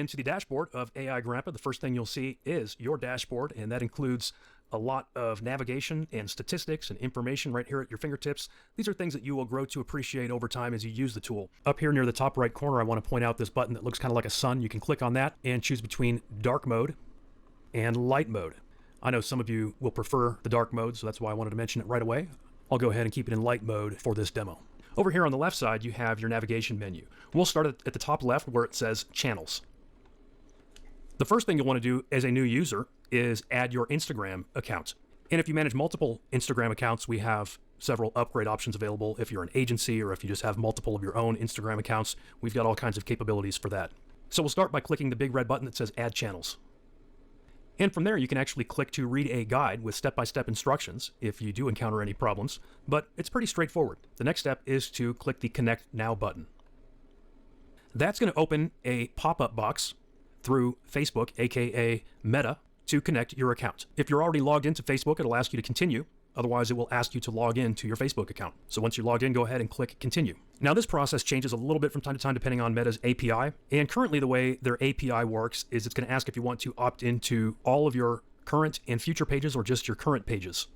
into the dashboard of AiGrampa, the first thing you'll see is your dashboard, and that includes a lot of navigation and statistics and information right here at your fingertips. These are things that you will grow to appreciate over time as you use the tool. Up here near the top right corner, I want to point out this button that looks kind of like a sun. You can click on that and choose between dark mode and light mode. I know some of you will prefer the dark mode, so that's why I wanted to mention it right away. I'll go ahead and keep it in light mode for this demo. Over here on the left side, you have your navigation menu. We'll start at the top left where it says Channels. The first thing you'll want to do as a new user is add your Instagram account. And if you manage multiple Instagram accounts, we have several upgrade options available. If you're an agency or if you just have multiple of your own Instagram accounts, we've got all kinds of capabilities for that. So we'll start by clicking the big red button that says Add Channels. And from there, you can actually click to read a guide with step-by-step instructions if you do encounter any problems, but it's pretty straightforward. The next step is to click the Connect Now button. That's going to open a pop-up box through Facebook, aka Meta, to connect your account. If you're already logged into Facebook, it'll ask you to continue. Otherwise, it will ask you to log in to your Facebook account. So once you're logged in, go ahead and click Continue. Now, this process changes a little bit from time to time depending on Meta's API. And currently, the way their API works is it's going to ask if you want to opt into all of your current and future pages or just your current pages.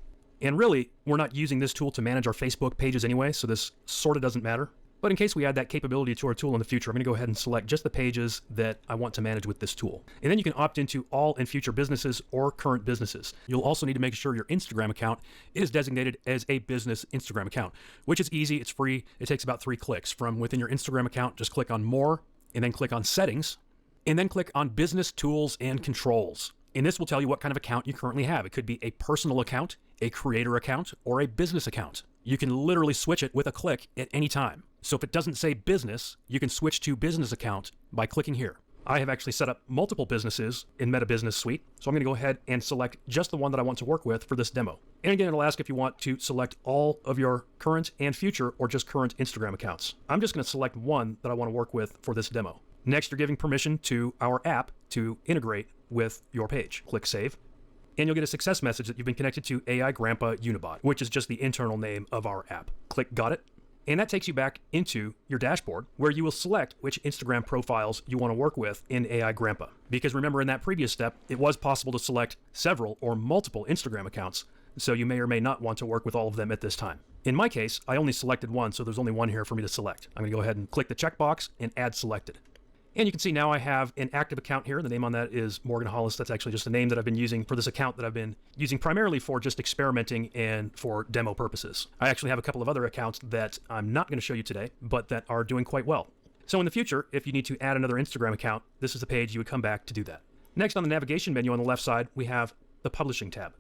And really, we're not using this tool to manage our Facebook pages anyway, so this sort of doesn't matter. But in case we add that capability to our tool in the future, I'm going to go ahead and select just the pages that I want to manage with this tool. And then you can opt into all and future businesses or current businesses. You'll also need to make sure your Instagram account is designated as a business Instagram account, which is easy. It's free. It takes about 3 clicks. From within your Instagram account, just click on More, and then click on Settings, and then click on Business Tools and Controls. And this will tell you what kind of account you currently have. It could be a personal account, a creator account, or a business account. You can literally switch it with a click at any time. So if it doesn't say business, you can switch to business account by clicking here. I have actually set up multiple businesses in Meta Business Suite, so I'm going to go ahead and select just the one that I want to work with for this demo. And again, it'll ask if you want to select all of your current and future or just current Instagram accounts. I'm just going to select one that I want to work with for this demo. Next, you're giving permission to our app to integrate with your page. Click Save. And you'll get a success message that you've been connected to AiGrampa Unibot, which is just the internal name of our app. Click Got It. And that takes you back into your dashboard where you will select which Instagram profiles you want to work with in AiGrampa. Because remember, in that previous step, it was possible to select several or multiple Instagram accounts, so you may or may not want to work with all of them at this time. In my case, I only selected one, so there's only one here for me to select. I'm going to go ahead and click the checkbox and Add Selected. And you can see now I have an active account here. The name on that is Morgan Hollis. That's actually just the name that I've been using for this account that I've been using primarily for just experimenting and for demo purposes. I actually have a couple of other accounts that I'm not going to show you today, but that are doing quite well. So in the future, if you need to add another Instagram account, this is the page you would come back to do that. Next, on the navigation menu on the left side, we have the Publishing tab.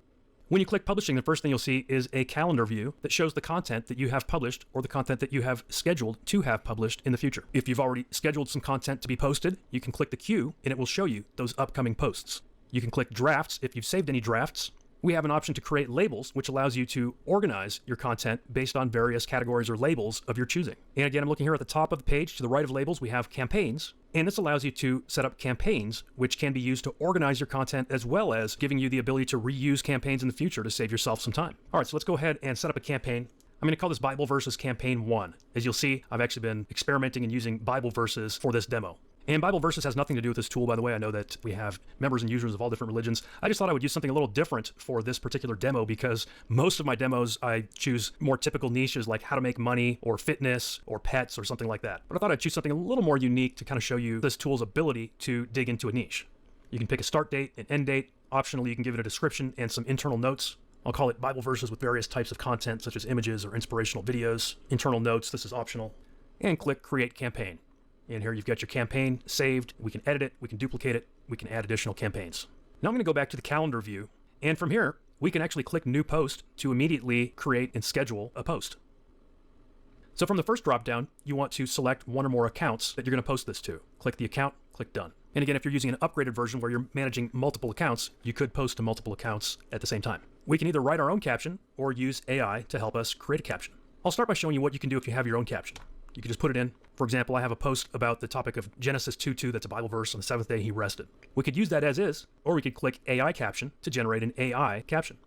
When you click Publishing, the first thing you'll see is a calendar view that shows the content that you have published or the content that you have scheduled to have published in the future. If you've already scheduled some content to be posted, you can click the queue and it will show you those upcoming posts. You can click Drafts if you've saved any drafts. We have an option to create labels, which allows you to organize your content based on various categories or labels of your choosing. And again, I'm looking here at the top of the page. To the right of labels, we have campaigns. And this allows you to set up campaigns, which can be used to organize your content, as well as giving you the ability to reuse campaigns in the future to save yourself some time. All right, so let's go ahead and set up a campaign. I'm going to call this Bible Verses Campaign 1. As you'll see, I've actually been experimenting and using Bible verses for this demo. And Bible verses has nothing to do with this tool, by the way. I know that we have members and users of all different religions. I just thought I would use something a little different for this particular demo because most of my demos, I choose more typical niches like how to make money or fitness or pets or something like that. But I thought I'd choose something a little more unique to kind of show you this tool's ability to dig into a niche. You can pick a start date, an end date. Optionally, you can give it a description and some internal notes. I'll call it Bible verses with various types of content, such as images or inspirational videos. Internal notes, this is optional. And click Create Campaign. And here you've got your campaign saved. We can edit it, we can duplicate it, we can add additional campaigns. Now I'm going to go back to the calendar view, and from here, we can actually click New Post to immediately create and schedule a post. So from the first dropdown, you want to select one or more accounts that you're going to post this to. Click the account, click Done. And again, if you're using an upgraded version where you're managing multiple accounts, you could post to multiple accounts at the same time. We can either write our own caption or use AI to help us create a caption. I'll start by showing you what you can do if you have your own caption. You can just put it in. For example, I have a post about the topic of Genesis 2:2, that's a Bible verse, on the seventh day he rested. We could use that as is, or we could click AI caption to generate an AI caption.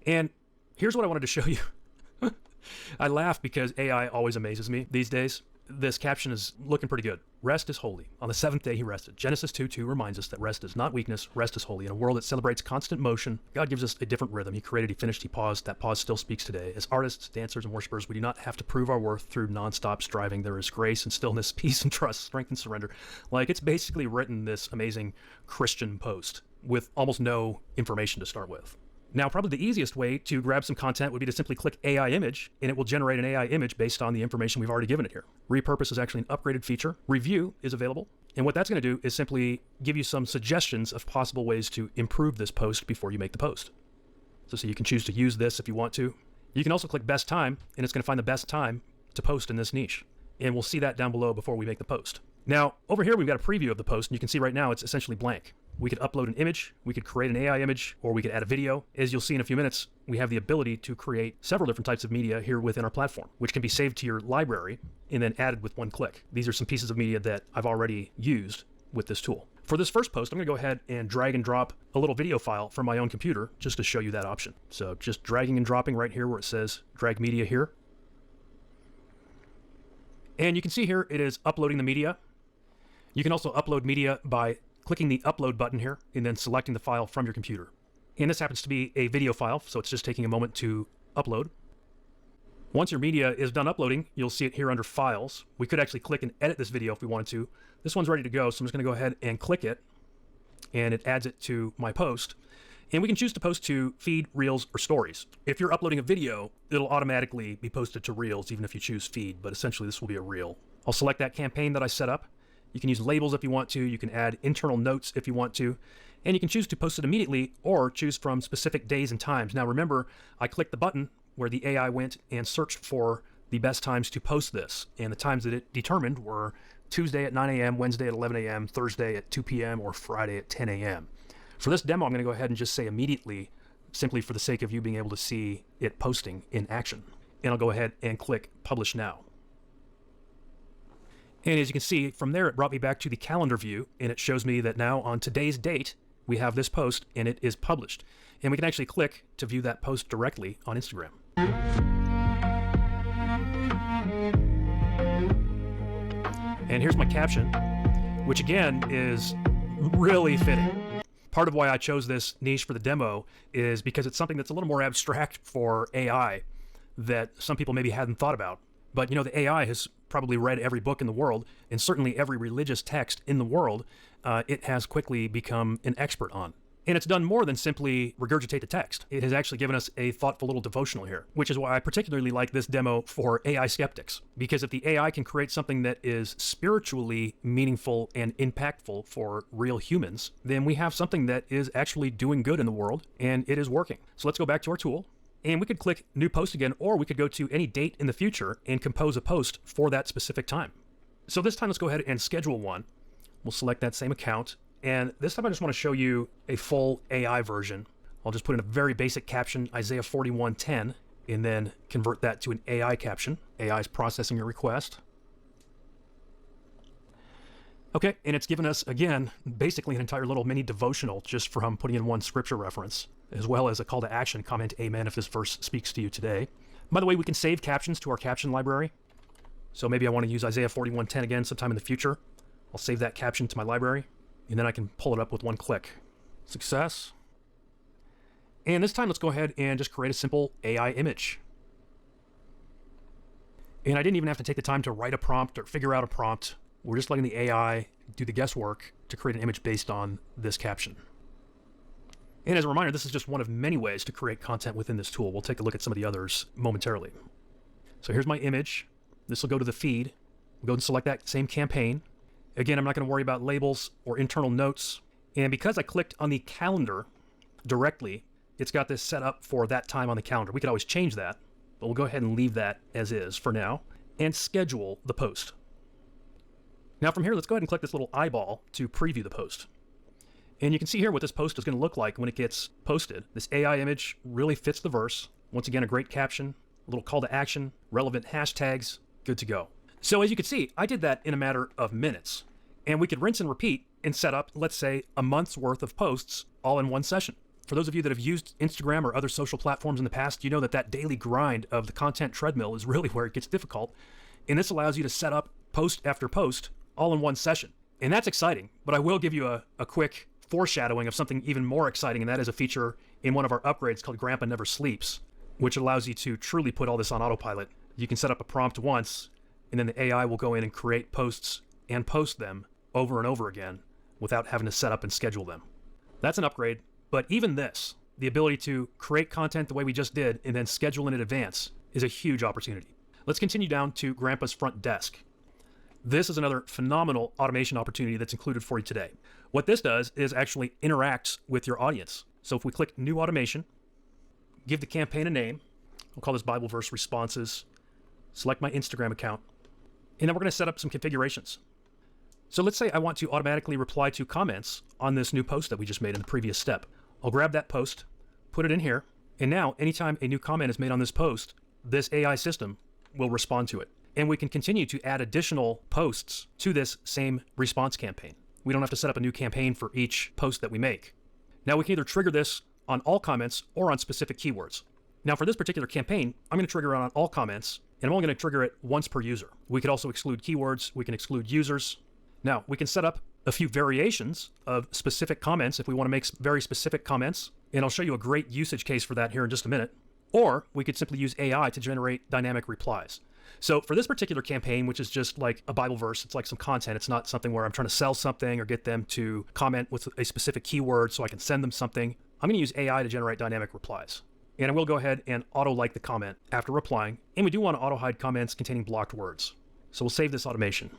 And here's what I wanted to show you. I laugh because AI always amazes me these days. this caption is looking pretty good. Rest is holy. On the seventh day he rested. Genesis 2:2 reminds us that rest is not weakness, rest is holy. In a world that celebrates constant motion, God gives us a different rhythm. He created, he finished, he paused. That pause still speaks today. As artists, dancers, and worshipers, we do not have to prove our worth through nonstop striving. There is grace and stillness, peace and trust, strength and surrender. Like, it's basically written this amazing Christian post with almost no information to start with. Now, probably the easiest way to grab some content would be to simply click AI image, and it will generate an AI image based on the information we've already given it here. Repurpose is actually an upgraded feature. Review is available. And what that's going to do is simply give you some suggestions of possible ways to improve this post before you make the post. So you can choose to use this if you want to. You can also click best time, and it's going to find the best time to post in this niche. And we'll see that down below before we make the post. Now, over here, we've got a preview of the post, and you can see right now it's essentially blank. We could upload an image, we could create an AI image, or we could add a video. As you'll see in a few minutes, we have the ability to create several different types of media here within our platform, which can be saved to your library and then added with one click. These are some pieces of media that I've already used with this tool. For this first post, I'm going to go ahead and drag and drop a little video file from my own computer just to show you that option. So just dragging and dropping right here where it says drag media here. And you can see here it is uploading the media. You can also upload media by clicking the upload button here and then selecting the file from your computer. And this happens to be a video file, so it's just taking a moment to upload. Once your media is done uploading, you'll see it here under files. We could actually click and edit this video if we wanted to. This one's ready to go, so I'm just going to go ahead and click it, and it adds it to my post. And we can choose to post to feed, reels, or stories. If you're uploading a video, it'll automatically be posted to reels even if you choose feed, but essentially this will be a reel. I'll select that campaign that I set up. You can use labels if you want to, you can add internal notes if you want to, and you can choose to post it immediately or choose from specific days and times. Now remember, I clicked the button where the AI went and searched for the best times to post this, and the times that it determined were Tuesday at 9 a.m., Wednesday at 11 a.m., Thursday at 2 p.m., or Friday at 10 a.m. For this demo, I'm going to go ahead and just say immediately, simply for the sake of you being able to see it posting in action. And I'll go ahead and click Publish Now. And as you can see, from there it brought me back to the calendar view, and it shows me that now on today's date, we have this post, and it is published. And we can actually click to view that post directly on Instagram. And here's my caption, which again is really fitting. Part of why I chose this niche for the demo is because it's something that's a little more abstract for AI that some people maybe hadn't thought about. But you know, the AI has probably read every book in the world, and certainly every religious text in the world, it has quickly become an expert on. And it's done more than simply regurgitate the text. It has actually given us a thoughtful little devotional here, which is why I particularly like this demo for AI skeptics. Because if the AI can create something that is spiritually meaningful and impactful for real humans, then we have something that is actually doing good in the world, and it is working. So let's go back to our tool. And we could click New Post again, or we could go to any date in the future and compose a post for that specific time. So this time, let's go ahead and schedule one. We'll select that same account. And this time, I just want to show you a full AI version. I'll just put in a very basic caption, Isaiah 41:10, and then convert that to an AI caption. AI is processing your request. Okay, and it's given us, again, basically an entire little mini devotional just from putting in one scripture reference, as well as a call to action, comment amen if this verse speaks to you today. By the way, we can save captions to our caption library. So maybe I want to use Isaiah 41:10 again sometime in the future. I'll save that caption to my library, and then I can pull it up with one click. Success. And this time, let's go ahead and just create a simple AI image. And I didn't even have to take the time to write a prompt or figure out a prompt. We're just letting the AI do the guesswork to create an image based on this caption. And as a reminder, this is just one of many ways to create content within this tool. We'll take a look at some of the others momentarily. So here's my image. This will go to the feed. We'll go and select that same campaign. Again, I'm not going to worry about labels or internal notes. And because I clicked on the calendar directly, it's got this set up for that time on the calendar. We could always change that, but we'll go ahead and leave that as is for now and schedule the post. Now from here, let's go ahead and click this little eyeball to preview the post. And you can see here what this post is going to look like when it gets posted. This AI image really fits the verse. Once again, a great caption, a little call to action, relevant hashtags, good to go. So as you can see, I did that in a matter of minutes. And we could rinse and repeat and set up, let's say, a month's worth of posts all in one session. For those of you that have used Instagram or other social platforms in the past, you know that that daily grind of the content treadmill is really where it gets difficult. And this allows you to set up post after post all in one session. And that's exciting, but I will give you a quick foreshadowing of something even more exciting, and that is a feature in one of our upgrades called AiGrampa Never Sleeps, which allows you to truly put all this on autopilot. You can set up a prompt once, and then the AI will go in and create posts and post them over and over again without having to set up and schedule them. That's an upgrade, but even this, the ability to create content the way we just did and then schedule in advance, is a huge opportunity. Let's continue down to Grampa's front desk. This is another phenomenal automation opportunity that's included for you today. What this does is actually interacts with your audience. So if we click New Automation, give the campaign a name, we'll call this Bible Verse Responses, select my Instagram account, and then we're going to set up some configurations. So let's say I want to automatically reply to comments on this new post that we just made in the previous step. I'll grab that post, put it in here, and now anytime a new comment is made on this post, this AI system will respond to it. And we can continue to add additional posts to this same response campaign. We don't have to set up a new campaign for each post that we make. Now we can either trigger this on all comments or on specific keywords. Now for this particular campaign, I'm going to trigger it on all comments, and I'm only going to trigger it once per user. We could also exclude keywords. We can exclude users. Now we can set up a few variations of specific comments if we want to make very specific comments, and I'll show you a great usage case for that here in just a minute. Or we could simply use AI to generate dynamic replies. So for this particular campaign, which is just like a Bible verse, it's like some content. It's not something where I'm trying to sell something or get them to comment with a specific keyword so I can send them something. I'm going to use AI to generate dynamic replies. And I will go ahead and auto-like the comment after replying. And we do want to auto-hide comments containing blocked words. So we'll save this automation.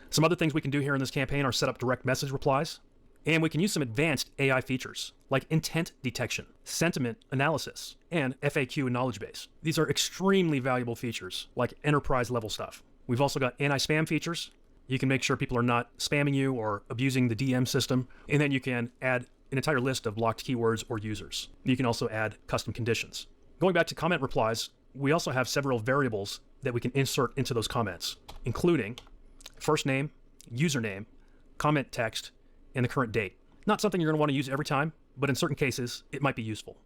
Some other things we can do here in this campaign are set up direct message replies. And we can use some advanced AI features like intent detection, sentiment analysis, and FAQ and knowledge base. These are extremely valuable features, like enterprise level stuff. We've also got anti-spam features. You can make sure people are not spamming you or abusing the DM system. And then you can add an entire list of blocked keywords or users. You can also add custom conditions. Going back to comment replies, we also have several variables that we can insert into those comments, including first name, username, comment text, and the current date. Not something you're going to want to use every time, but in certain cases, it might be useful.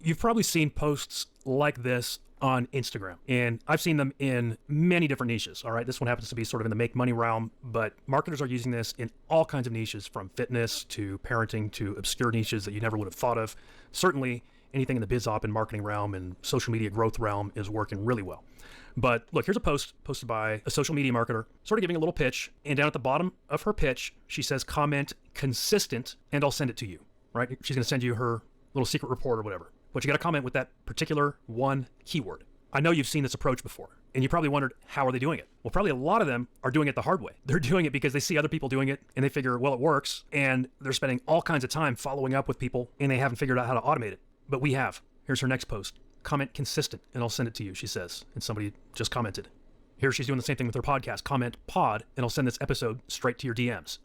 You've probably seen posts like this on Instagram, and I've seen them in many different niches, all right? This one happens to be sort of in the make money realm, but marketers are using this in all kinds of niches, from fitness to parenting to obscure niches that you never would have thought of. Certainly, anything in the biz op and marketing realm and social media growth realm is working really well. But look, here's a post posted by a social media marketer, sort of giving a little pitch. And down at the bottom of her pitch, she says, comment consistent, and I'll send it to you, right? She's going to send you her little secret report or whatever. But you got to comment with that particular one keyword. I know you've seen this approach before, and you probably wondered, how are they doing it? Well, probably a lot of them are doing it the hard way. They're doing it because they see other people doing it, and they figure, well, it works, and they're spending all kinds of time following up with people, and they haven't figured out how to automate it. But we have. Here's her next post. Comment consistent, and I'll send it to you, she says. And somebody just commented. Here she's doing the same thing with her podcast. Comment pod, and I'll send this episode straight to your DMs.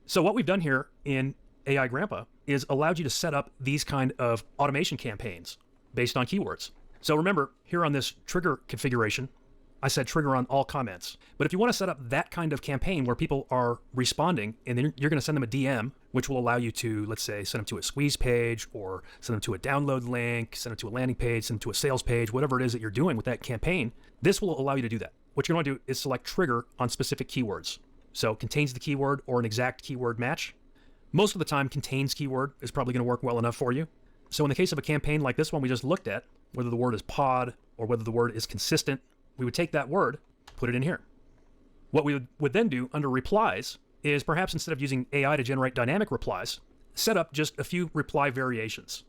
So what we've done here in AiGrampa is allowed you to set up these kind of automation campaigns based on keywords. So remember, here on this trigger configuration, I said trigger on all comments. But if you want to set up that kind of campaign where people are responding and then you're going to send them a DM, which will allow you to, let's say, send them to a squeeze page or send them to a download link, send them to a landing page, send them to a sales page, whatever it is that you're doing with that campaign, this will allow you to do that. What you're going to do is select trigger on specific keywords. So contains the keyword or an exact keyword match. Most of the time, contains keyword is probably going to work well enough for you. So in the case of a campaign like this one we just looked at, whether the word is pod or whether the word is consistent, we would take that word, put it in here. What we would then do under replies is perhaps instead of using AI to generate dynamic replies, set up just a few reply variations.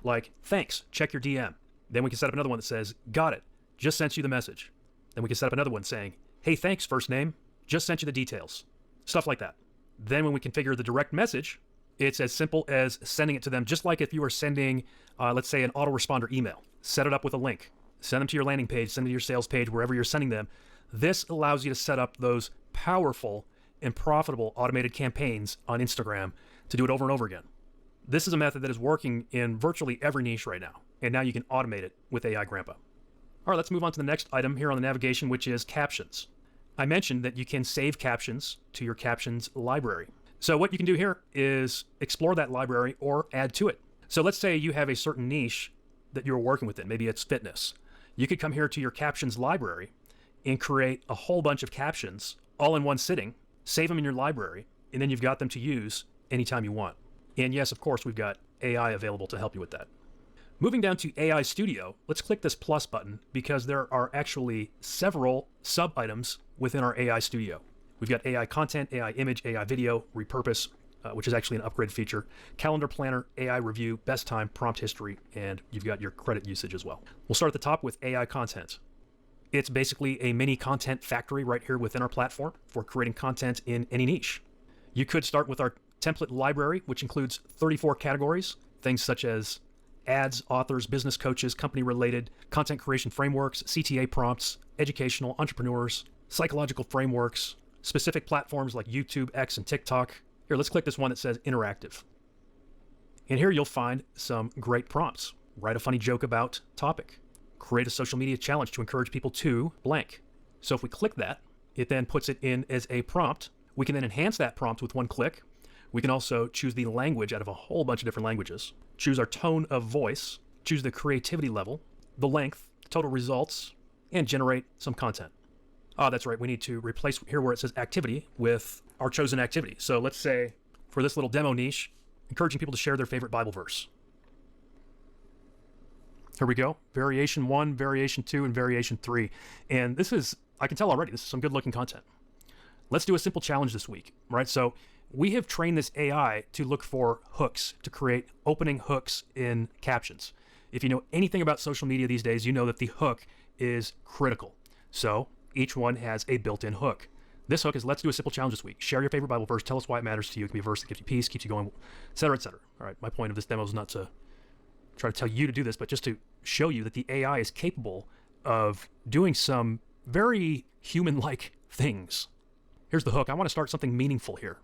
Like, thanks, check your DM. Then we can set up another one that says, got it, just sent you the message. Then we can set up another one saying, hey, thanks, first name, just sent you the details. Stuff like that. Then when we configure the direct message, it's as simple as sending it to them, just like if you were sending, let's say, an autoresponder email. Set it up with a link. Send them to your landing page, send them to your sales page, wherever you're sending them. This allows you to set up those powerful and profitable automated campaigns on Instagram to do it over and over again. This is a method that is working in virtually every niche right now, and now you can automate it with AiGrampa. All right, let's move on to the next item here on the navigation, which is captions. I mentioned that you can save captions to your captions library. So what you can do here is explore that library or add to it. So let's say you have a certain niche that you're working within. Maybe it's fitness. You could come here to your captions library and create a whole bunch of captions all in one sitting, save them in your library, and then you've got them to use anytime you want. And yes, of course, we've got AI available to help you with that. Moving down to AI Studio, let's click this plus button because there are actually several sub-items within our AI Studio. We've got AI Content, AI Image, AI Video, Repurpose, which is actually an upgrade feature, Calendar Planner, AI Review, Best Time, Prompt History, and you've got your credit usage as well. We'll start at the top with AI Content. It's basically a mini content factory right here within our platform for creating content in any niche. You could start with our template library, which includes 34 categories, things such as ads, authors, business coaches, company-related, content creation frameworks, CTA prompts, educational, entrepreneurs, psychological frameworks, specific platforms like YouTube, X, and TikTok. Here, let's click this one that says interactive. And here you'll find some great prompts. Write a funny joke about topic. Create a social media challenge to encourage people to blank. So if we click that, it then puts it in as a prompt. We can then enhance that prompt with one click. We can also choose the language out of a whole bunch of different languages. Choose our tone of voice, choose the creativity level, the length, total results, and generate some content. Ah, that's right, we need to replace here where it says activity with our chosen activity. So let's say for this little demo niche, encouraging people to share their favorite Bible verse. Here we go, variation 1, variation 2, and variation 3. And this is, I can tell already, this is some good looking content. Let's do a simple challenge this week, right? So we have trained this AI to look for hooks, to create opening hooks in captions. If you know anything about social media these days, you know that the hook is critical. So each one has a built-in hook. This hook is, let's do a simple challenge this week. Share your favorite Bible verse. Tell us why it matters to you. It can be a verse that gives you peace, keeps you going, et cetera, et cetera. All right, my point of this demo is not to try to tell you to do this, but just to show you that the AI is capable of doing some very human-like things. Here's the hook. I want to start something meaningful here.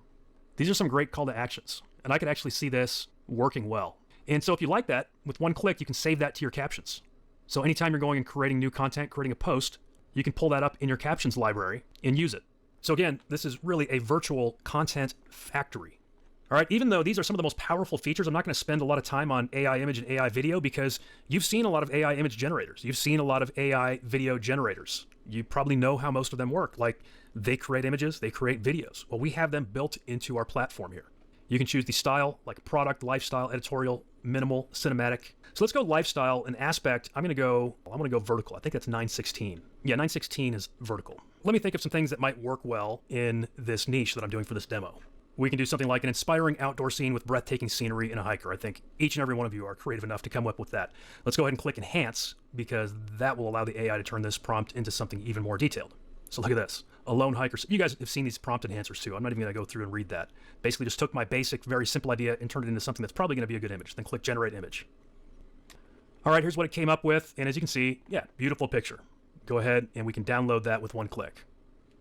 These are some great call to actions, and I could actually see this working well. And so if you like that, with one click, you can save that to your captions. So anytime you're going and creating new content, creating a post, you can pull that up in your captions library and use it. So again, this is really a virtual content factory. All right, even though these are some of the most powerful features, I'm not going to spend a lot of time on AI image and AI video because you've seen a lot of AI image generators. You've seen a lot of AI video generators. You probably know how most of them work. Like they create images, they create videos. Well, we have them built into our platform here. You can choose the style, like product, lifestyle, editorial, minimal, cinematic. So let's go lifestyle and aspect. I'm going to go vertical. I think that's 916. Yeah, 916 is vertical. Let me think of some things that might work well in this niche that I'm doing for this demo. We can do something like an inspiring outdoor scene with breathtaking scenery and a hiker. I think each and every one of you are creative enough to come up with that. Let's go ahead and click enhance because that will allow the AI to turn this prompt into something even more detailed. So look at this, a lone hiker. You guys have seen these prompt enhancers too. I'm not even gonna go through and read that. Basically just took my basic, very simple idea and turned it into something that's probably gonna be a good image. Then click generate image. All right, here's what it came up with. And as you can see, yeah, beautiful picture. Go ahead and we can download that with one click.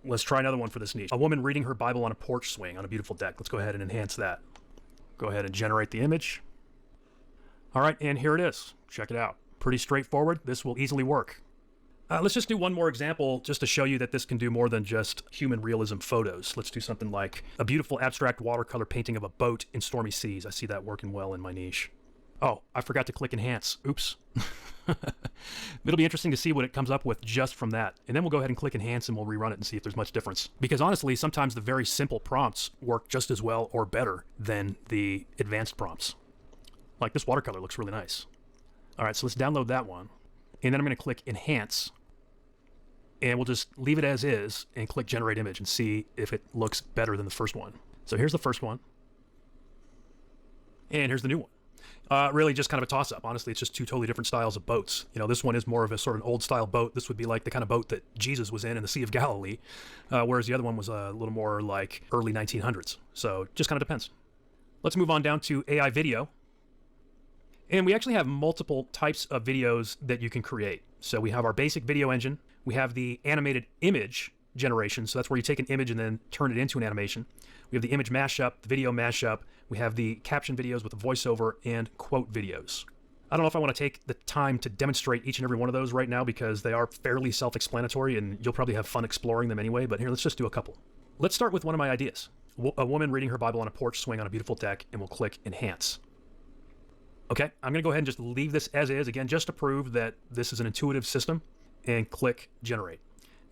Let's try another one for this niche. A woman reading her Bible on a porch swing on a beautiful deck. Let's go ahead and enhance that. Go ahead and generate the image. All right, and here it is. Check it out. Pretty straightforward. This will easily work. Let's just do one more example just to show you that this can do more than just human realism photos. Let's do something like a beautiful abstract watercolor painting of a boat in stormy seas. I see that working well in my niche. Oh, I forgot to click enhance. Oops. It'll be interesting to see what it comes up with just from that. And then we'll go ahead and click enhance and we'll rerun it and see if there's much difference. Because honestly, sometimes the very simple prompts work just as well or better than the advanced prompts. Like this watercolor looks really nice. All right, so let's download that one. And then I'm going to click enhance. And we'll just leave it as is and click generate image and see if it looks better than the first one. So here's the first one. And here's the new one. Really just kind of a toss-up. Honestly, it's just two totally different styles of boats. You know, this one is more of a sort of an old-style boat. This would be like the kind of boat that Jesus was in the Sea of Galilee, whereas the other one was a little more like early 1900s. So just kind of depends. Let's move on down to AI video. And we actually have multiple types of videos that you can create. So we have our basic video engine. We have the animated image generation. So that's where you take an image and then turn it into an animation. We have the image mashup, the video mashup. We have the caption videos with the voiceover and quote videos. I don't know if I want to take the time to demonstrate each and every one of those right now because they are fairly self-explanatory and you'll probably have fun exploring them anyway, but here, let's just do a couple. Let's start with one of my ideas. A woman reading her Bible on a porch swing on a beautiful deck, and we'll click enhance. Okay, I'm gonna go ahead and just leave this as is, again, just to prove that this is an intuitive system, and click generate.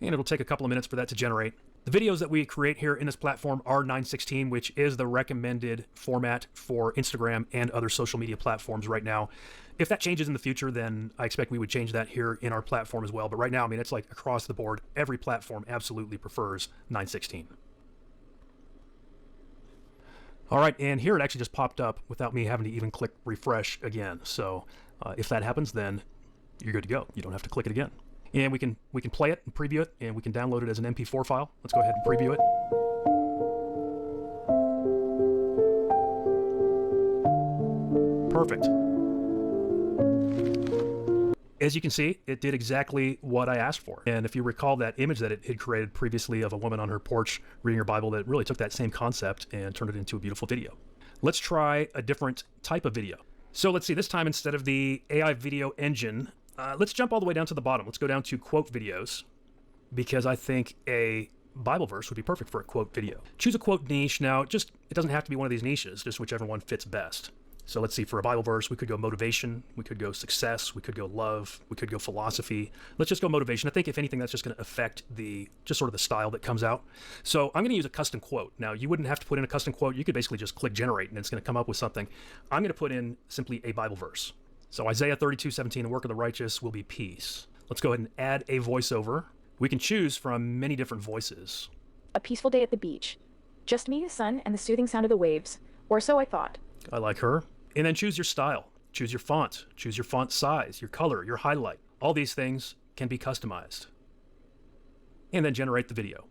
and it'll take a couple of minutes for that to generate. The videos that we create here in this platform are 9:16, which is the recommended format for Instagram and other social media platforms right now. If that changes in the future, then I expect we would change that here in our platform as well. But right now, I mean, it's like across the board, every platform absolutely prefers 9:16. All right, and here it actually just popped up without me having to even click refresh again. So if that happens, then you're good to go. You don't have to click it again. And we can play it and preview it, and we can download it as an MP4 file. Let's go ahead and preview it. Perfect. As you can see, it did exactly what I asked for. And if you recall that image that it had created previously of a woman on her porch reading her Bible, that really took that same concept and turned it into a beautiful video. Let's try a different type of video. So let's see, this time instead of the AI video engine, let's jump all the way down to the bottom. Let's go down to quote videos, because I think a Bible verse would be perfect for a quote video. Choose a quote niche. Now, it doesn't have to be one of these niches, just whichever one fits best. So let's see, for a Bible verse, we could go motivation, we could go success, we could go love, we could go philosophy. Let's just go motivation. I think if anything, that's just going to affect just sort of the style that comes out. So I'm going to use a custom quote. Now, you wouldn't have to put in a custom quote. You could basically just click generate and it's going to come up with something. I'm going to put in simply a Bible verse. So Isaiah 32:17, the work of the righteous will be peace. Let's go ahead and add a voiceover. We can choose from many different voices. A peaceful day at the beach. Just me, the sun, and the soothing sound of the waves. Or so I thought. I like her. And then choose your style. Choose your font. Choose your font size, your color, your highlight. All these things can be customized. And then generate the video.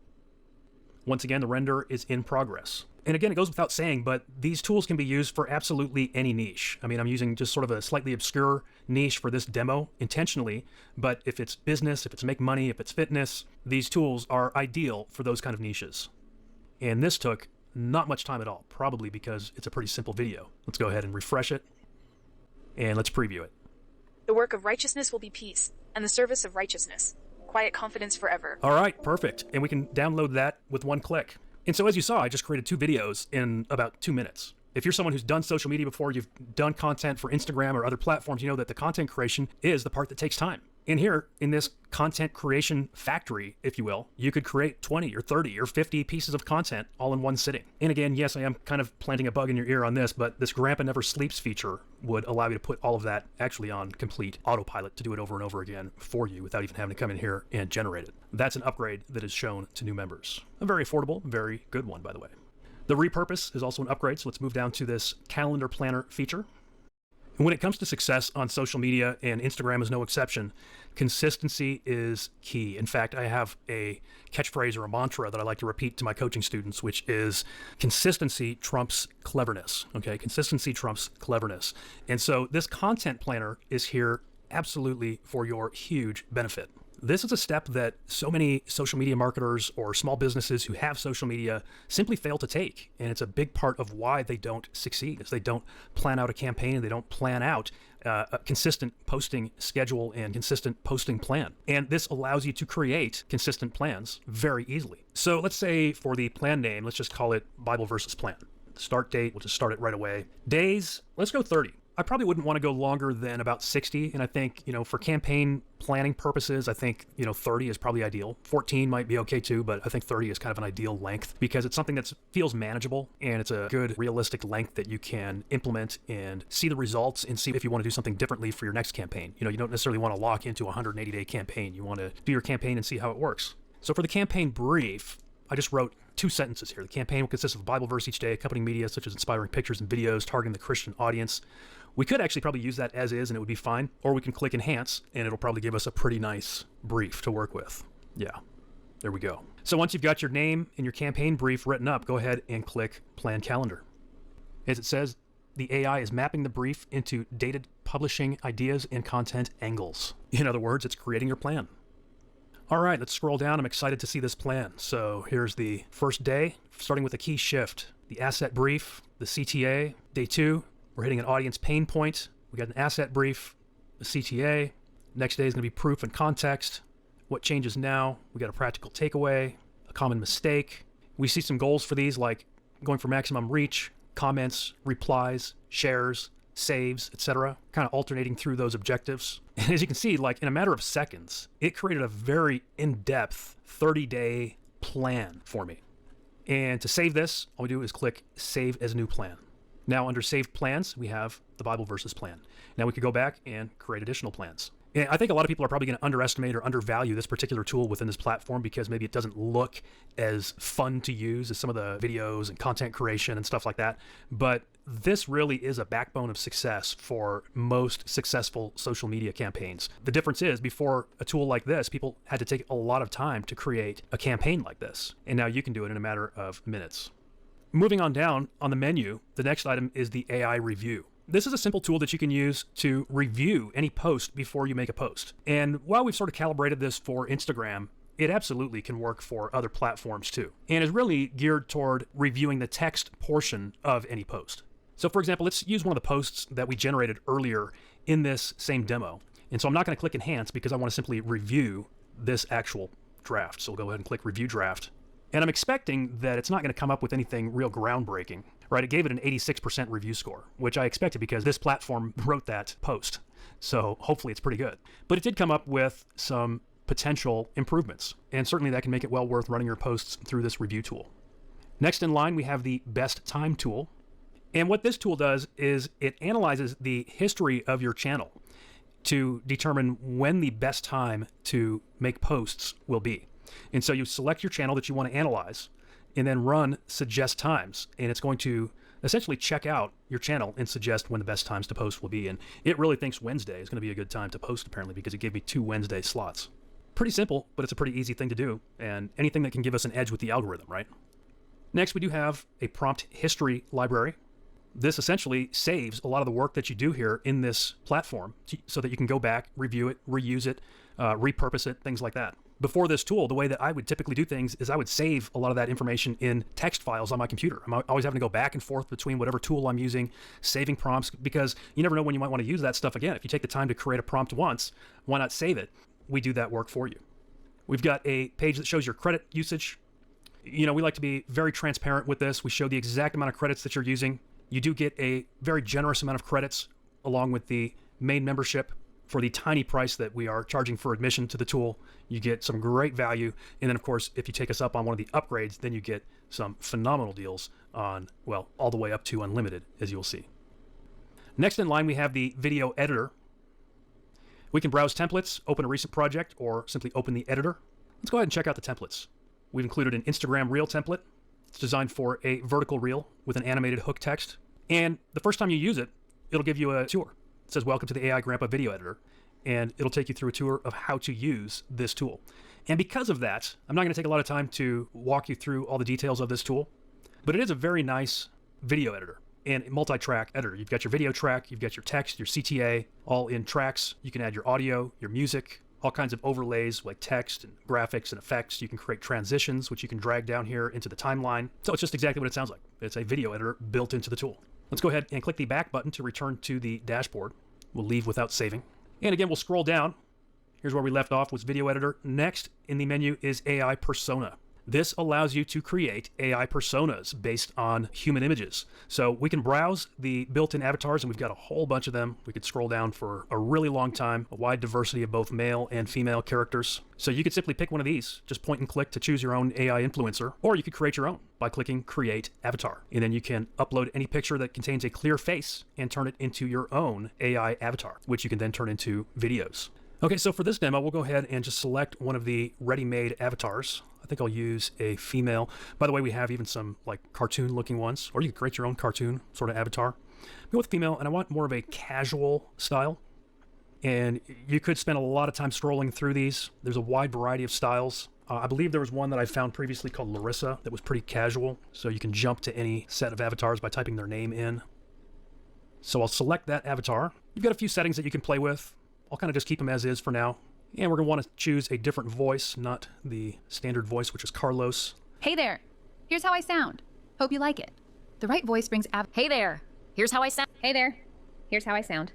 Once again, the render is in progress. And again, it goes without saying, but these tools can be used for absolutely any niche. I mean, I'm using just sort of a slightly obscure niche for this demo intentionally, but if it's business, if it's make money, if it's fitness, these tools are ideal for those kind of niches. And this took not much time at all, probably because it's a pretty simple video. Let's go ahead and refresh it, and let's preview it. The work of righteousness will be peace, and the service of righteousness, quiet confidence forever. All right, perfect. And we can download that with one click. And so as you saw, I just created 2 videos in about 2 minutes. If you're someone who's done social media before, you've done content for Instagram or other platforms, you know that the content creation is the part that takes time. And here, in this content creation factory, if you will, you could create 20 or 30 or 50 pieces of content all in one sitting. And again, yes, I am kind of planting a bug in your ear on this, but this Grandpa Never Sleeps feature would allow you to put all of that actually on complete autopilot to do it over and over again for you without even having to come in here and generate it. That's an upgrade that is shown to new members. A very affordable, very good one, by the way. The repurpose is also an upgrade, so let's move down to this calendar planner feature. And when it comes to success on social media, and Instagram is no exception, consistency is key. In fact, I have a catchphrase or a mantra that I like to repeat to my coaching students, which is consistency trumps cleverness. Okay, consistency trumps cleverness. And so this content planner is here absolutely for your huge benefit. This is a step that so many social media marketers or small businesses who have social media simply fail to take. And it's a big part of why they don't succeed, is they don't plan out a campaign and they don't plan out a consistent posting schedule and consistent posting plan. And this allows you to create consistent plans very easily. So let's say for the plan name, let's just call it Bible Versus Plan. Start date, we'll just start it right away. Days, let's go 30. I probably wouldn't want to go longer than about 60. And I think, for campaign planning purposes, I think, 30 is probably ideal. 14 might be okay too, but I think 30 is kind of an ideal length because it's something that feels manageable and it's a good realistic length that you can implement and see the results and see if you want to do something differently for your next campaign. You don't necessarily want to lock into a 180-day campaign. You want to do your campaign and see how it works. So for the campaign brief, I just wrote 2 sentences here. The campaign will consist of a Bible verse each day, accompanying media such as inspiring pictures and videos targeting the Christian audience. We could actually probably use that as is and it would be fine, or we can click enhance and it'll probably give us a pretty nice brief to work with. Yeah, there we go. So once you've got your name and your campaign brief written up, go ahead and click Plan Calendar. As it says, the AI is mapping the brief into dated publishing ideas and content angles. In other words, it's creating your plan. All right, let's scroll down. I'm excited to see this plan. So here's the first day, starting with a key shift, the asset brief, the CTA. Day 2, we're hitting an audience pain point. We got an asset brief, the CTA. Next day is going to be proof and context. What changes now? We got a practical takeaway, a common mistake. We see some goals for these, like going for maximum reach, comments, replies, shares, saves, etc., kind of alternating through those objectives. And as you can see, like in a matter of seconds, it created a very in-depth 30-day plan for me. And to save this, all we do is click Save as New Plan. Now under Saved Plans, we have the Bible Verses plan. Now we could go back and create additional plans. And I think a lot of people are probably going to underestimate or undervalue this particular tool within this platform because maybe it doesn't look as fun to use as some of the videos and content creation and stuff like that. But this really is a backbone of success for most successful social media campaigns. The difference is before a tool like this, people had to take a lot of time to create a campaign like this. And now you can do it in a matter of minutes. Moving on down on the menu, the next item is the AI review. This is a simple tool that you can use to review any post before you make a post. And while we've sort of calibrated this for Instagram, it absolutely can work for other platforms too, and is really geared toward reviewing the text portion of any post. So for example, let's use one of the posts that we generated earlier in this same demo. And so I'm not going to click Enhance because I want to simply review this actual draft. So we'll go ahead and click Review Draft. And I'm expecting that it's not going to come up with anything real groundbreaking, right? It gave it an 86% review score, which I expected because this platform wrote that post. So hopefully it's pretty good. But it did come up with some potential improvements, and certainly that can make it well worth running your posts through this review tool. Next in line, we have the Best Time tool. And what this tool does is it analyzes the history of your channel to determine when the best time to make posts will be. And so you select your channel that you want to analyze and then run Suggest Times. And it's going to essentially check out your channel and suggest when the best times to post will be. And it really thinks Wednesday is going to be a good time to post, apparently, because it gave me 2 Wednesday slots. Pretty simple, but it's a pretty easy thing to do. And anything that can give us an edge with the algorithm, right? Next, we do have a prompt history library. This essentially saves a lot of the work that you do here in this platform so that you can go back, review it, reuse it, repurpose it, things like that. Before this tool, the way that I would typically do things is I would save a lot of that information in text files on my computer. I'm always having to go back and forth between whatever tool I'm using, saving prompts, because you never know when you might want to use that stuff again. If you take the time to create a prompt once, why not save it? We do that work for you. We've got a page that shows your credit usage. You know, we like to be very transparent with this. We show the exact amount of credits that you're using. You do get a very generous amount of credits along with the main membership. For the tiny price that we are charging for admission to the tool, you get some great value. And then, of course, if you take us up on one of the upgrades, then you get some phenomenal deals on, well, all the way up to unlimited, as you'll see. Next in line, we have the video editor. We can browse templates, open a recent project, or simply open the editor. Let's go ahead and check out the templates. We've included an Instagram reel template. It's designed for a vertical reel with an animated hook text. And the first time you use it, it'll give you a tour. It says, welcome to the AiGrampa video editor, and it'll take you through a tour of how to use this tool. And because of that, I'm not going to take a lot of time to walk you through all the details of this tool, but it is a very nice video editor and multi-track editor. You've got your video track, you've got your text, your CTA, all in tracks. You can add your audio, your music, all kinds of overlays like text and graphics and effects. You can create transitions, which you can drag down here into the timeline. So it's just exactly what it sounds like. It's a video editor built into the tool. Let's go ahead and click the back button to return to the dashboard. We'll leave without saving. And again, we'll scroll down. Here's where we left off with video editor. Next in the menu is AI persona. This allows you to create AI personas based on human images. So we can browse the built-in avatars, and we've got a whole bunch of them. We could scroll down for a really long time, a wide diversity of both male and female characters. So you could simply pick one of these, just point and click to choose your own AI influencer, or you could create your own by clicking Create Avatar. And then you can upload any picture that contains a clear face and turn it into your own AI avatar, which you can then turn into videos. Okay, so for this demo, we'll go ahead and just select one of the ready-made avatars. I think I'll use a female. By the way, we have even some like cartoon-looking ones, or you can create your own cartoon sort of avatar. Go with female, and I want more of a casual style. And you could spend a lot of time scrolling through these. There's a wide variety of styles. I believe there was one that I found previously called Larissa that was pretty casual. So you can jump to any set of avatars by typing their name in. So I'll select that avatar. You've got a few settings that you can play with. I'll kind of just keep them as is for now. And we're going to want to choose a different voice, not the standard voice, which is Carlos. Hey there, here's how I sound. Hope you like it. The right voice brings Hey there, here's how I sound. Hey there, here's how I sound.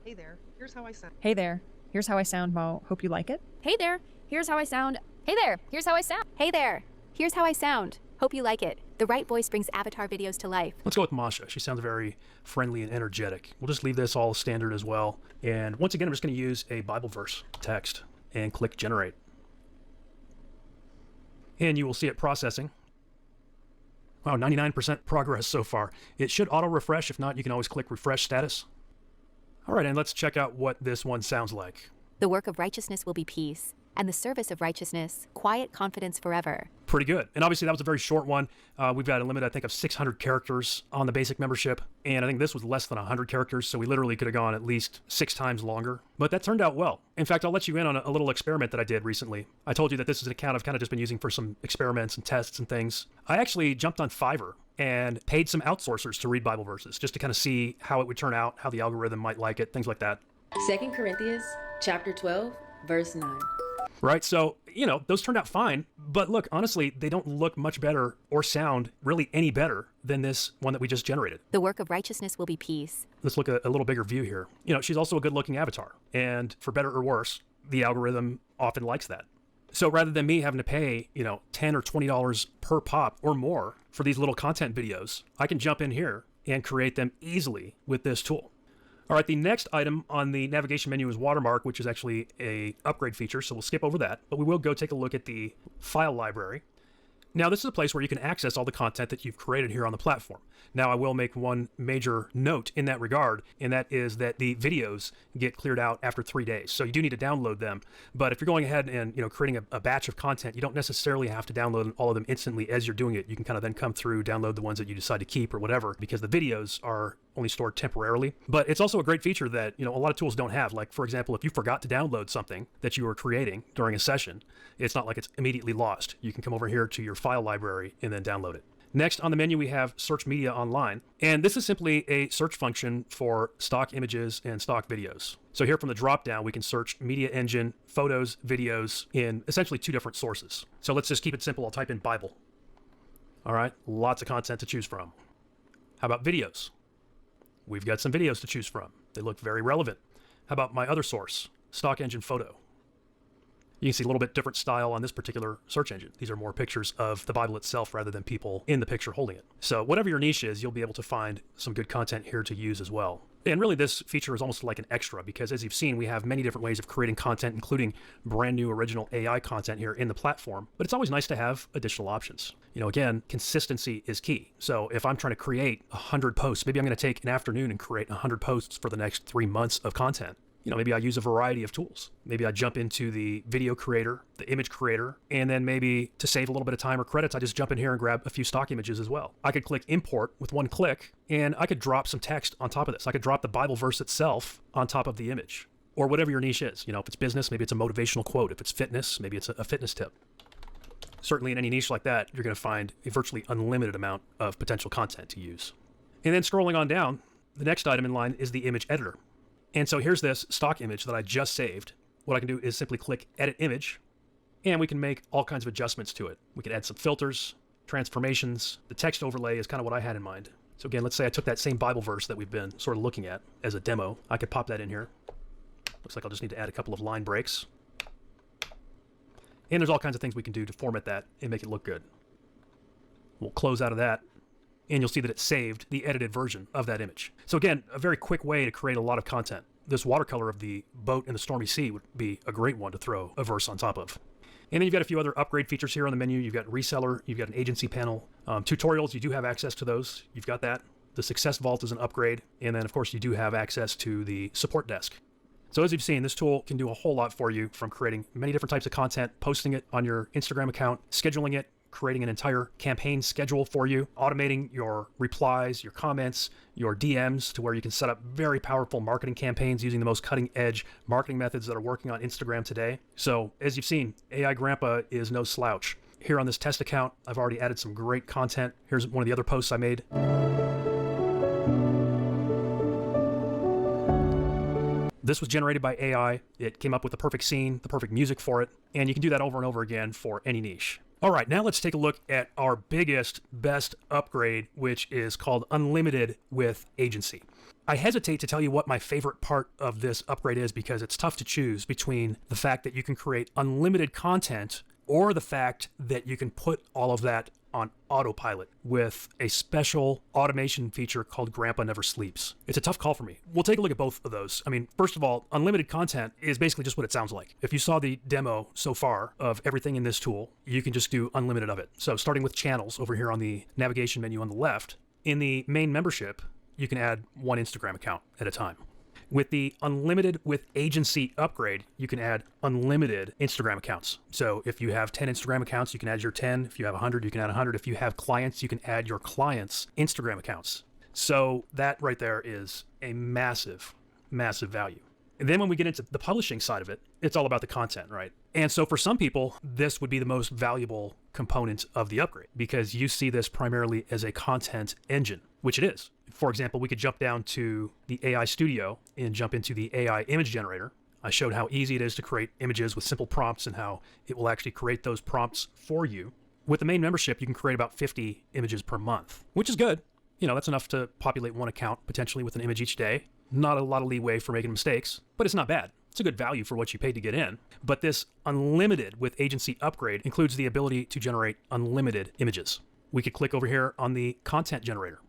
Hey there, here's how I sound. Hey there, here's how I sound, Mo. Hope you like it. Hey there, here's how I sound. Hey there, here's how I sound. Hey there, here's how I sound. Hope you like it. The right voice brings avatar videos to life. Let's go with Masha. She sounds very friendly and energetic. We'll just leave this all standard as well. And once again, I'm just going to use a Bible verse text and click generate. And you will see it processing. Wow, 99% progress so far. It should auto refresh. If not, you can always click refresh status. All right, and let's check out what this one sounds like. The work of righteousness will be peace, and the service of righteousness, quiet confidence forever. Pretty good. And obviously that was a very short one. We've got a limit, I think, of 600 characters on the basic membership. And I think this was less than 100 characters, so we literally could have gone at least 6 times longer. But that turned out well. In fact, I'll let you in on a little experiment that I did recently. I told you that this is an account I've kind of just been using for some experiments and tests and things. I actually jumped on Fiverr and paid some outsourcers to read Bible verses, just to kind of see how it would turn out, how the algorithm might like it, things like that. 2 Corinthians chapter 12, verse 9. Right? So, those turned out fine. But look, honestly, they don't look much better or sound really any better than this one that we just generated. The work of righteousness will be peace. Let's look at a little bigger view here. She's also a good-looking avatar. And for better or worse, the algorithm often likes that. So rather than me having to pay, $10 or $20 per pop or more for these little content videos, I can jump in here and create them easily with this tool. All right, the next item on the navigation menu is watermark, which is actually a upgrade feature, so we'll skip over that. But we will go take a look at the file library. Now, this is a place where you can access all the content that you've created here on the platform. Now, I will make one major note in that regard, and that is that the videos get cleared out after 3 days. So you do need to download them. But if you're going ahead and creating a batch of content, you don't necessarily have to download all of them instantly as you're doing it. You can kind of then come through, download the ones that you decide to keep or whatever, because the videos are only stored temporarily. But it's also a great feature that a lot of tools don't have. Like, for example, if you forgot to download something that you were creating during a session, it's not like it's immediately lost. You can come over here to your file library and then download it. Next on the menu, we have Search Media Online. And this is simply a search function for stock images and stock videos. So here from the drop-down, we can search Media Engine, photos, videos in essentially 2 different sources. So let's just keep it simple. I'll type in Bible. All right, lots of content to choose from. How about videos? We've got some videos to choose from. They look very relevant. How about my other source, Stock Engine Photo? You can see a little bit different style on this particular search engine. These are more pictures of the Bible itself rather than people in the picture holding it. So whatever your niche is, you'll be able to find some good content here to use as well. And really this feature is almost like an extra because as you've seen, we have many different ways of creating content, including brand new original AI content here in the platform. But it's always nice to have additional options. Again, consistency is key. So if I'm trying to create 100 posts, maybe I'm going to take an afternoon and create 100 posts for the next 3 months of content. Maybe I use a variety of tools. Maybe I jump into the video creator, the image creator, and then maybe to save a little bit of time or credits, I just jump in here and grab a few stock images as well. I could click import with one click, and I could drop some text on top of this. I could drop the Bible verse itself on top of the image, or whatever your niche is. If it's business, maybe it's a motivational quote. If it's fitness, maybe it's a fitness tip. Certainly in any niche like that, you're going to find a virtually unlimited amount of potential content to use. And then scrolling on down, the next item in line is the image editor. And so here's this stock image that I just saved. What I can do is simply click Edit Image, and we can make all kinds of adjustments to it. We can add some filters, transformations. The text overlay is kind of what I had in mind. So again, let's say I took that same Bible verse that we've been sort of looking at as a demo. I could pop that in here. Looks like I'll just need to add a couple of line breaks. And there's all kinds of things we can do to format that and make it look good. We'll close out of that. And you'll see that it saved the edited version of that image. So again, a very quick way to create a lot of content. This watercolor of the boat in the stormy sea would be a great one to throw a verse on top of. And then you've got a few other upgrade features here on the menu. You've got Reseller, you've got an agency panel. Tutorials, you do have access to those. You've got that. The Success Vault is an upgrade. And then, of course, you do have access to the support desk. So as you've seen, this tool can do a whole lot for you, from creating many different types of content, posting it on your Instagram account, scheduling it, creating an entire campaign schedule for you, automating your replies, your comments, your DMs to where you can set up very powerful marketing campaigns using the most cutting edge marketing methods that are working on Instagram today. So as you've seen, AiGrampa is no slouch. Here on this test account, I've already added some great content. Here's one of the other posts I made. This was generated by AI. It came up with the perfect scene, the perfect music for it, and you can do that over and over again for any niche. All right, now let's take a look at our biggest, best upgrade, which is called Unlimited with Agency. I hesitate to tell you what my favorite part of this upgrade is because it's tough to choose between the fact that you can create unlimited content or the fact that you can put all of that on autopilot with a special automation feature called Grandpa Never Sleeps. It's a tough call for me. We'll take a look at both of those. I mean, first of all, unlimited content is basically just what it sounds like. If you saw the demo so far of everything in this tool, you can just do unlimited of it. So starting with channels over here on the navigation menu on the left, in the main membership, you can add one Instagram account at a time. With the unlimited with agency upgrade, you can add unlimited Instagram accounts. So if you have 10 Instagram accounts, you can add your 10. If you have 100, you can add 100. If you have clients, you can add your clients' Instagram accounts. So that right there is a massive, massive value. And then when we get into the publishing side of it, it's all about the content, right? And so for some people, this would be the most valuable component of the upgrade because you see this primarily as a content engine, which it is. For example, we could jump down to the AI Studio and jump into the AI image generator. I showed how easy it is to create images with simple prompts and how it will actually create those prompts for you. With the main membership, you can create about 50 images per month, which is good. You know, that's enough to populate one account potentially with an image each day. Not a lot of leeway for making mistakes, but it's not bad. It's a good value for what you paid to get in. But this unlimited with agency upgrade includes the ability to generate unlimited images. We could click over here on the content generator.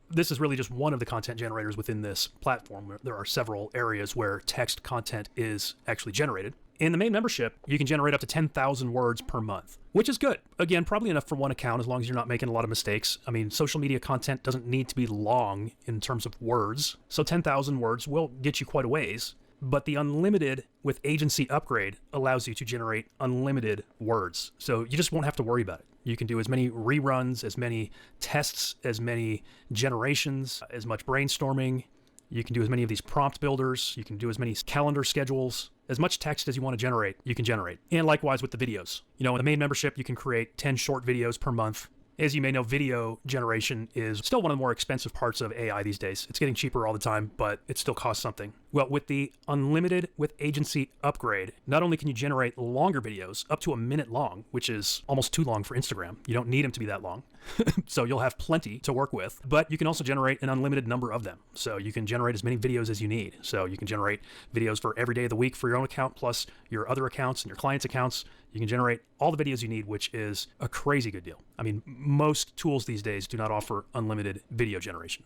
This is really just one of the content generators within this platform. There are several areas where text content is actually generated. In the main membership, you can generate up to 10,000 words per month, which is good. Again, probably enough for one account as long as you're not making a lot of mistakes. I mean, social media content doesn't need to be long in terms of words. So 10,000 words will get you quite a ways. But the unlimited with agency upgrade allows you to generate unlimited words. So you just won't have to worry about it. You can do as many reruns, as many tests, as many generations, as much brainstorming. You can do as many of these prompt builders. You can do as many calendar schedules. As much text as you want to generate, you can generate. And likewise with the videos. You know, in the main membership, you can create 10 short videos per month. As you may know, video generation is still one of the more expensive parts of AI these days. It's getting cheaper all the time, but it still costs something. Well, with the unlimited with agency upgrade, not only can you generate longer videos, up to a minute long, which is almost too long for Instagram. You don't need them to be that long. So you'll have plenty to work with, but you can also generate an unlimited number of them. So you can generate as many videos as you need. So you can generate videos for every day of the week for your own account, plus your other accounts and your clients' accounts. You can generate all the videos you need, which is a crazy good deal. I mean, most tools these days do not offer unlimited video generation.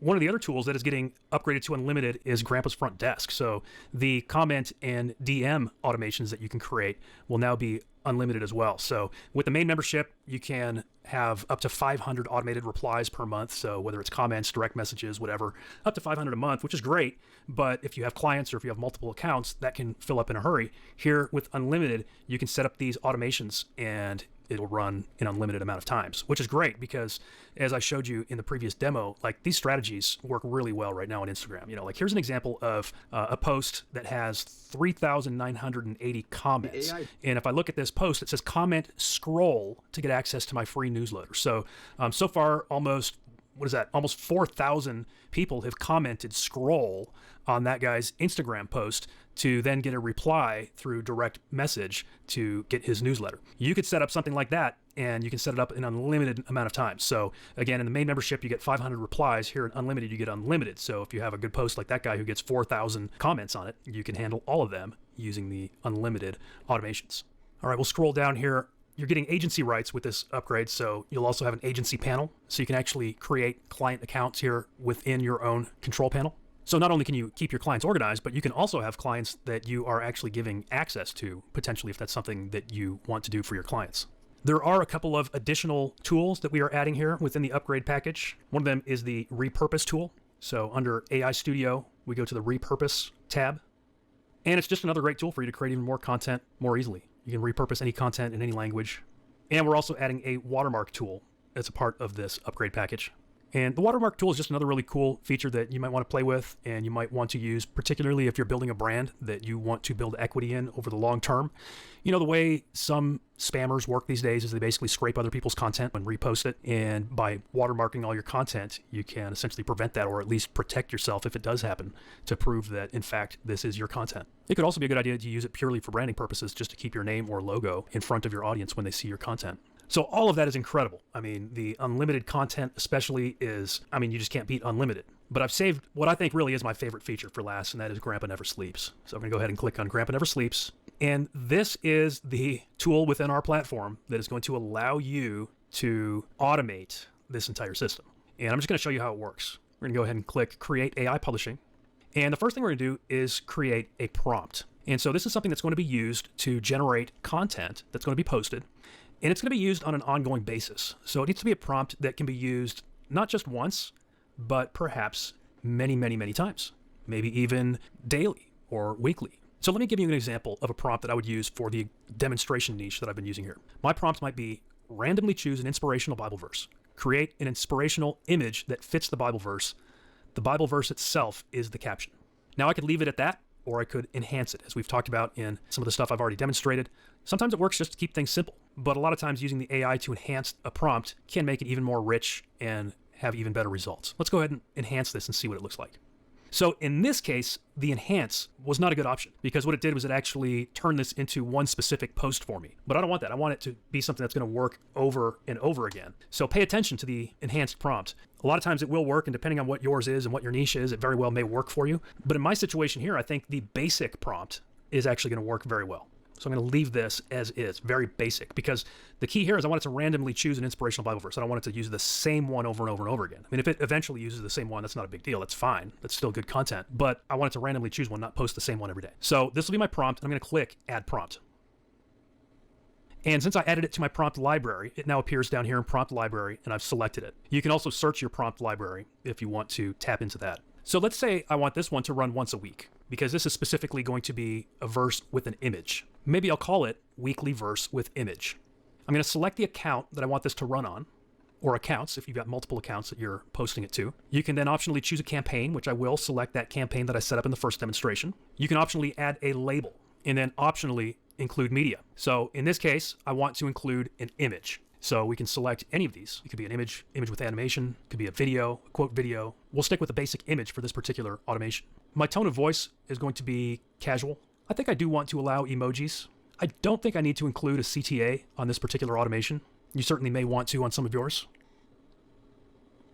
One of the other tools that is getting upgraded to unlimited is Grandpa's Front Desk. So the comment and DM automations that you can create will now be unlimited as well. So with the main membership, you can have up to 500 automated replies per month. So whether it's comments, direct messages, whatever, up to 500 a month, which is great. But if you have clients or if you have multiple accounts, that can fill up in a hurry. Here with unlimited, you can set up these automations and it'll run an unlimited amount of times, which is great because as I showed you in the previous demo, like these strategies work really well right now on Instagram. You know, like here's an example of a post that has 3,980 comments. And if I look at this post, it says comment scroll to get access to my free newsletter. So, so far almost 4,000 people have commented scroll on that guy's Instagram post to then get a reply through direct message to get his newsletter. You could set up something like that and you can set it up an unlimited amount of times. So again, in the main membership, you get 500 replies. Here in unlimited, you get unlimited. So if you have a good post like that guy who gets 4,000 comments on it, you can handle all of them using the unlimited automations. All right, we'll scroll down here. You're getting agency rights with this upgrade, so you'll also have an agency panel. So you can actually create client accounts here within your own control panel. So not only can you keep your clients organized, but you can also have clients that you are actually giving access to, potentially if that's something that you want to do for your clients. There are a couple of additional tools that we are adding here within the upgrade package. One of them is the repurpose tool. So under AI Studio, we go to the repurpose tab. And it's just another great tool for you to create even more content more easily. You can repurpose any content in any language. And we're also adding a watermark tool as a part of this upgrade package. And the watermark tool is just another really cool feature that you might want to play with and you might want to use, particularly if you're building a brand that you want to build equity in over the long term. You know, the way some spammers work these days is they basically scrape other people's content and repost it. And by watermarking all your content, you can essentially prevent that or at least protect yourself if it does happen to prove that, in fact, this is your content. It could also be a good idea to use it purely for branding purposes, just to keep your name or logo in front of your audience when they see your content. So all of that is incredible. I mean, the unlimited content especially is, I mean, you just can't beat unlimited. But I've saved what I think really is my favorite feature for last, and that is Grandpa Never Sleeps. So I'm going to go ahead and click on Grandpa Never Sleeps. And this is the tool within our platform that is going to allow you to automate this entire system. And I'm just going to show you how it works. We're going to go ahead and click Create AI Publishing. And the first thing we're going to do is create a prompt. And so this is something that's going to be used to generate content that's going to be posted. And it's going to be used on an ongoing basis. So it needs to be a prompt that can be used not just once, but perhaps many, many, many times. Maybe even daily or weekly. So let me give you an example of a prompt that I would use for the demonstration niche that I've been using here. My prompt might be randomly choose an inspirational Bible verse. Create an inspirational image that fits the Bible verse. The Bible verse itself is the caption. Now I could leave it at that, or I could enhance it, as we've talked about in some of the stuff I've already demonstrated. Sometimes it works just to keep things simple, but a lot of times using the AI to enhance a prompt can make it even more rich and have even better results. Let's go ahead and enhance this and see what it looks like. So in this case, the enhance was not a good option because what it did was it actually turned this into one specific post for me. But I don't want that. I want it to be something that's going to work over and over again. So pay attention to the enhanced prompt. A lot of times it will work, and depending on what yours is and what your niche is, it very well may work for you. But in my situation here, I think the basic prompt is actually going to work very well. So I'm going to leave this as is, very basic, because the key here is I want it to randomly choose an inspirational Bible verse. I don't want it to use the same one over and over and over again. I mean, if it eventually uses the same one, that's not a big deal. That's fine. That's still good content. But I want it to randomly choose one, not post the same one every day. So this will be my prompt. I'm going to click Add Prompt. And since I added it to my prompt library, it now appears down here in Prompt Library, and I've selected it. You can also search your prompt library if you want to tap into that. So let's say I want this one to run once a week, because this is specifically going to be a verse with an image. Maybe I'll call it Weekly Verse with Image. I'm going to select the account that I want this to run on, or accounts if you've got multiple accounts that you're posting it to. You can then optionally choose a campaign, which I will select that campaign that I set up in the first demonstration. You can optionally add a label, and then optionally include media. So in this case, I want to include an image. So we can select any of these. It could be an image with animation, it could be a video, a quote video. We'll stick with the basic image for this particular automation. My tone of voice is going to be casual. I think I do want to allow emojis. I don't think I need to include a CTA on this particular automation. You certainly may want to on some of yours.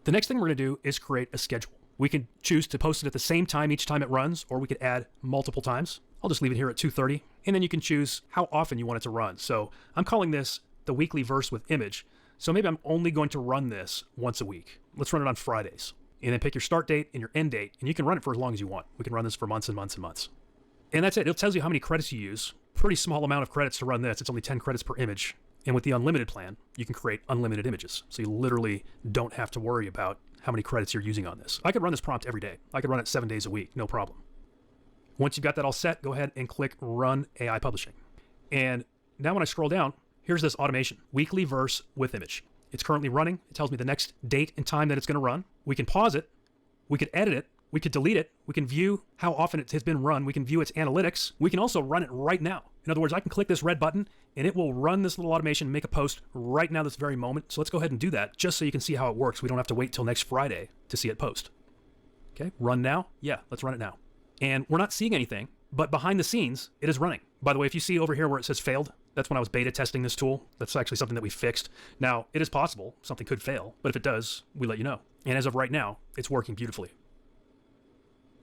The next thing we're going to do is create a schedule. We can choose to post it at the same time each time it runs, or we could add multiple times. I'll just leave it here at 2:30, and then you can choose how often you want it to run. So I'm calling this the weekly verse with image. So maybe I'm only going to run this once a week. Let's run it on Fridays. And then pick your start date and your end date, and you can run it for as long as you want. We can run this for months and months and months. And that's it. It tells you how many credits you use. Pretty small amount of credits to run this. It's only 10 credits per image. And with the unlimited plan, you can create unlimited images. So you literally don't have to worry about how many credits you're using on this. I could run this prompt every day. I could run it 7 days a week, no problem. Once you've got that all set, go ahead and click Run AI Publishing. And now when I scroll down, here's this automation, Weekly Verse with Image. It's currently running. It tells me the next date and time that it's going to run. We can pause it. We could edit it. We could delete it. We can view how often it has been run. We can view its analytics. We can also run it right now. In other words, I can click this red button and it will run this little automation and make a post right now, this very moment. So let's go ahead and do that just so you can see how it works. We don't have to wait till next Friday to see it post. Okay, run now. Yeah, let's run it now. And we're not seeing anything, but behind the scenes, it is running. By the way, if you see over here where it says failed, that's when I was beta testing this tool. That's actually something that we fixed. Now, it is possible something could fail, but if it does, we let you know. And as of right now, it's working beautifully.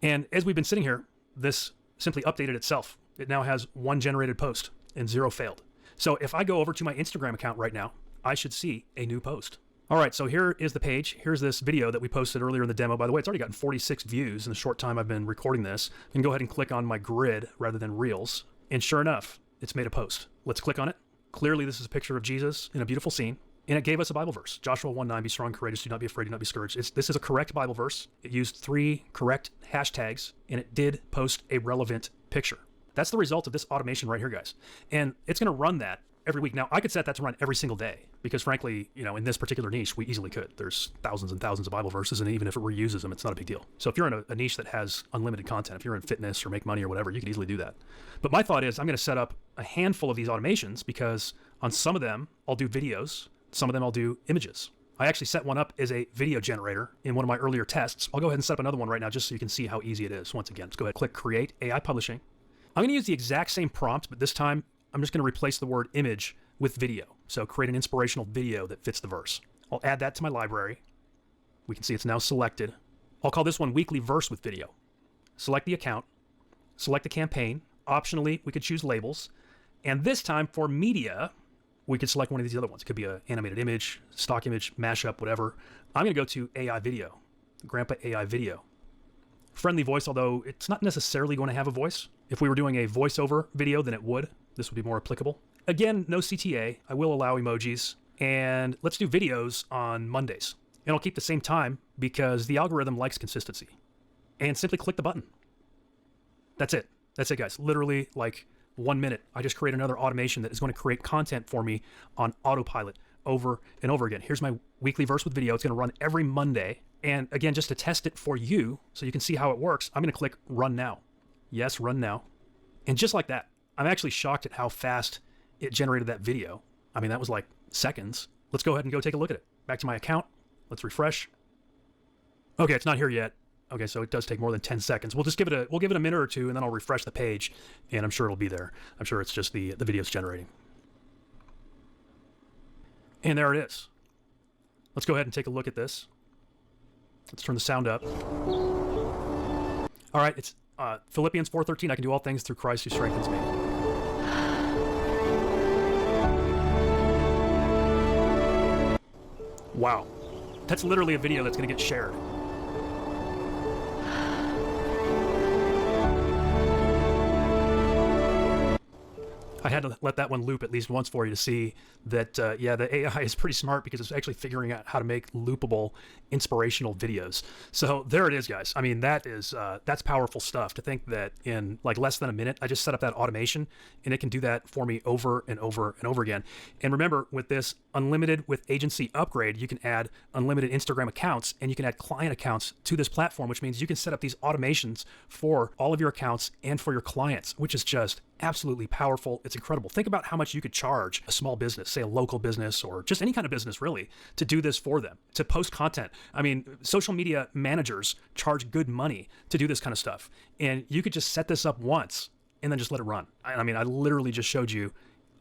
And as we've been sitting here, this simply updated itself. It now has 1 generated post and 0 failed. So if I go over to my Instagram account right now, I should see a new post. All right, so here is the page. Here's this video that we posted earlier in the demo. By the way, it's already gotten 46 views in the short time I've been recording this. I can go ahead and click on my grid rather than Reels. And sure enough, it's made a post. Let's click on it. Clearly, this is a picture of Jesus in a beautiful scene. And it gave us a Bible verse. Joshua 1:9, be strong, courageous, do not be afraid, do not be discouraged. This is a correct Bible verse. It used 3 correct hashtags, and it did post a relevant picture. That's the result of this automation right here, guys. And it's going to run that every week. Now, I could set that to run every single day because, frankly, in this particular niche, we easily could. There's thousands and thousands of Bible verses, and even if it reuses them, it's not a big deal. So if you're in a niche that has unlimited content, if you're in fitness or make money or whatever, you can easily do that. But my thought is I'm going to set up a handful of these automations because on some of them, I'll do videos. Some of them I'll do images. I actually set one up as a video generator in one of my earlier tests. I'll go ahead and set up another one right now just so you can see how easy it is. Once again, let's go ahead and click Create AI Publishing. I'm going to use the exact same prompt, but this time I'm just going to replace the word image with video. So create an inspirational video that fits the verse. I'll add that to my library. We can see it's now selected. I'll call this one Weekly Verse with Video. Select the account, select the campaign. Optionally, we could choose labels. And this time for media, we could select one of these other ones. It could be an animated image, stock image, mashup, whatever. I'm going to go to AI video, Grandpa AI video. Friendly voice, although it's not necessarily going to have a voice. If we were doing a voiceover video, then it would. This would be more applicable. Again, no CTA. I will allow emojis. And let's do videos on Mondays. And I'll keep the same time because the algorithm likes consistency. And simply click the button. That's it. That's it, guys. Literally like 1 minute. I just create another automation that is going to create content for me on autopilot over and over again. Here's my weekly verse with video. It's going to run every Monday. And again, just to test it for you so you can see how it works, I'm going to click run now. Yes, run now. And just like that, I'm actually shocked at how fast it generated that video. I mean, that was like seconds. Let's go ahead and go take a look at it. Back to my account. Let's refresh. Okay, it's not here yet. Okay, so it does take more than 10 seconds. We'll give it a minute or two, and then I'll refresh the page, and I'm sure it'll be there. I'm sure it's just the video's generating. And there it is. Let's go ahead and take a look at this. Let's turn the sound up. All right, it's Philippians 4:13. I can do all things through Christ who strengthens me. Wow. That's literally a video that's going to get shared. I had to let that one loop at least once for you to see that, yeah, the AI is pretty smart because it's actually figuring out how to make loopable, inspirational videos. So there it is, guys. I mean, that's powerful stuff to think that in like less than a minute, I just set up that automation and it can do that for me over and over and over again. And remember, with this unlimited with agency upgrade, you can add unlimited Instagram accounts and you can add client accounts to this platform, which means you can set up these automations for all of your accounts and for your clients, which is just absolutely powerful. It's incredible. Think about how much you could charge a small business, say a local business or just any kind of business really, to do this for them, to post content. I mean, social media managers charge good money to do this kind of stuff. And you could just set this up once and then just let it run. I mean, I literally just showed you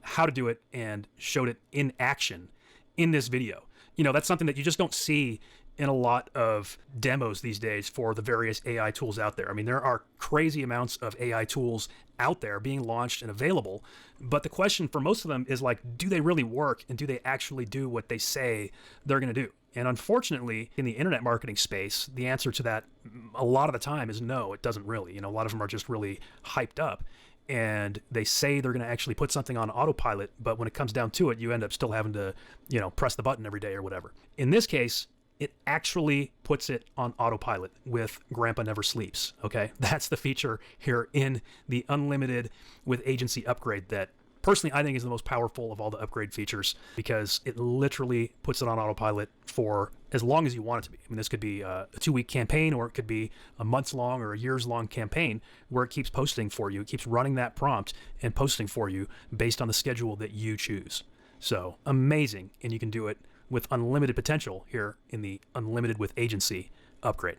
how to do it and showed it in action in this video. You know, that's something that you just don't see in a lot of demos these days for the various AI tools out there. I mean, there are crazy amounts of AI tools out there being launched and available, but the question for most of them is like, do they really work and do they actually do what they say they're going to do? And unfortunately, in the internet marketing space, the answer to that a lot of the time is no, it doesn't really. You know, a lot of them are just really hyped up and they say they're going to actually put something on autopilot, but when it comes down to it, you end up still having to, you know, press the button every day or whatever. In this case, it actually puts it on autopilot with Grandpa Never Sleeps, okay? That's the feature here in the unlimited with agency upgrade that personally I think is the most powerful of all the upgrade features because it literally puts it on autopilot for as long as you want it to be. I mean, this could be a 2-week campaign or it could be a months-long or a years-long campaign where it keeps posting for you. It keeps running that prompt and posting for you based on the schedule that you choose. So amazing, and you can do it with unlimited potential here in the unlimited with agency upgrade.